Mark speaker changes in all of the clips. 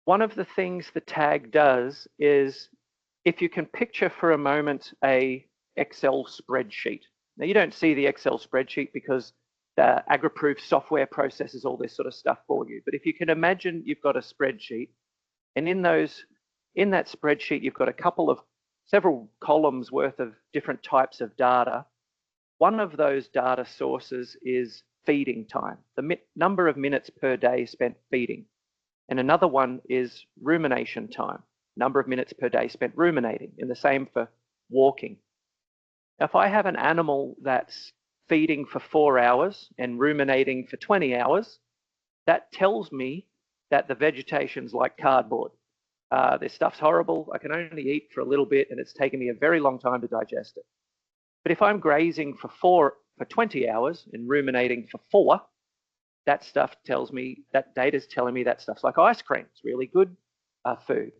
Speaker 1: One of the things the tag does is, if you can picture for a moment a Excel spreadsheet. Now, you don't see the Excel spreadsheet because the AgriProve software processes all this sort of stuff for you. But if you can imagine you've got a spreadsheet, and in that spreadsheet, you've got several columns worth of different types of data. One of those data sources is feeding time, the number of minutes per day spent feeding. And another one is rumination time, number of minutes per day spent ruminating, and the same for walking. If I have an animal that's feeding for 4 hours and ruminating for 20 hours, that tells me that the vegetation's like cardboard. This stuff's horrible. I can only eat for a little bit, and it's taken me a very long time to digest it. But if I'm grazing for 20 hours and ruminating for 4, that stuff tells me, that data's telling me that stuff's like ice cream. It's really good food.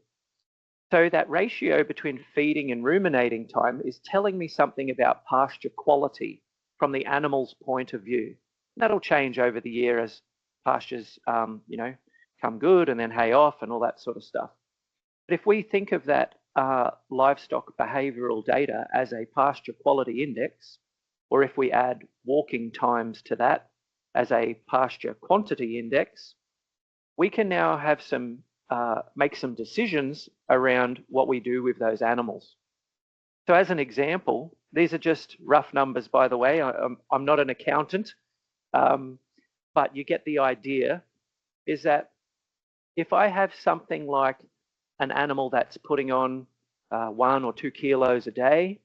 Speaker 1: So that ratio between feeding and ruminating time is telling me something about pasture quality from the animal's point of view. That'll change over the year as pastures, come good and then hay off and all that sort of stuff. But if we think of that livestock behavioural data as a pasture quality index, or if we add walking times to that as a pasture quantity index, we can now have make some decisions around what we do with those animals. So as an example, these are just rough numbers, by the way. I'm not an accountant, but you get the idea, is that if I have something like an animal that's putting on 1 or 2 kilos a day,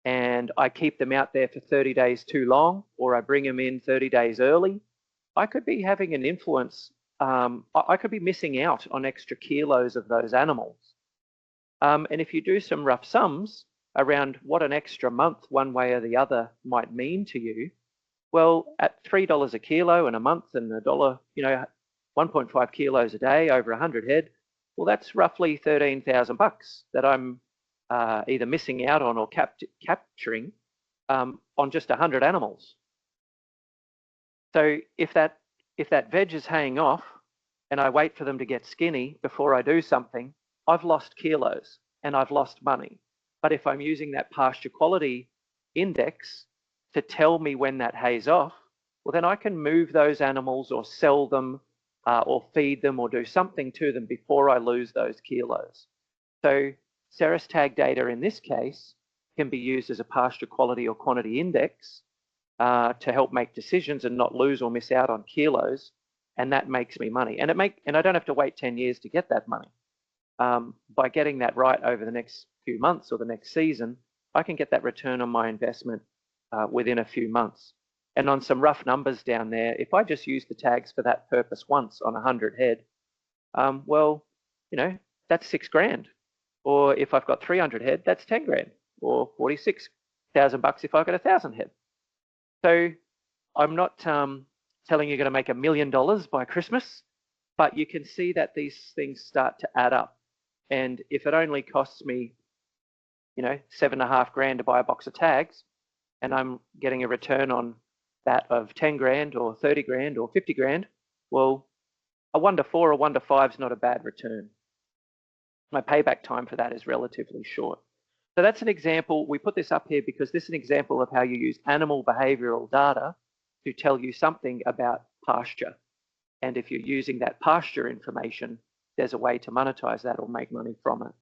Speaker 1: and I keep them out there for 30 days too long, or I bring them in 30 days early, I could be having an influence. I could be missing out on extra kilos of those animals. And if you do some rough sums around what an extra month one way or the other might mean to you, well, at $3 a kilo in a month and $1, 1.5 kilos a day over 100 head, well, that's roughly $13,000 that I'm either missing out on or capturing on just 100 animals. So if that veg is haying off and I wait for them to get skinny before I do something, I've lost kilos and I've lost money. But if I'm using that pasture quality index to tell me when that hay's off, well, then I can move those animals or sell them or feed them or do something to them before I lose those kilos. So CERESTAG data in this case can be used as a pasture quality or quantity index to help make decisions and not lose or miss out on kilos, and that makes me money. And I don't have to wait 10 years to get that money. By getting that right over the next few months or the next season, I can get that return on my investment within a few months. And on some rough numbers down there, if I just use the tags for that purpose once on 100 head, well, that's $6,000. Or if I've got 300 head, that's 10 grand, or 46,000 bucks if I've got 1,000 head. So I'm not telling you going to make $1 million by Christmas, but you can see that these things start to add up. And if it only costs me, $7.5 grand to buy a box of tags, and I'm getting a return on that of 10 grand or 30 grand or 50 grand, well, a 1 to 4 or 1 to 5 is not a bad return. My payback time for that is relatively short. So that's an example. We put this up here because this is an example of how you use animal behavioral data to tell you something about pasture. And if you're using that pasture information, there's a way to monetize that or make money from it.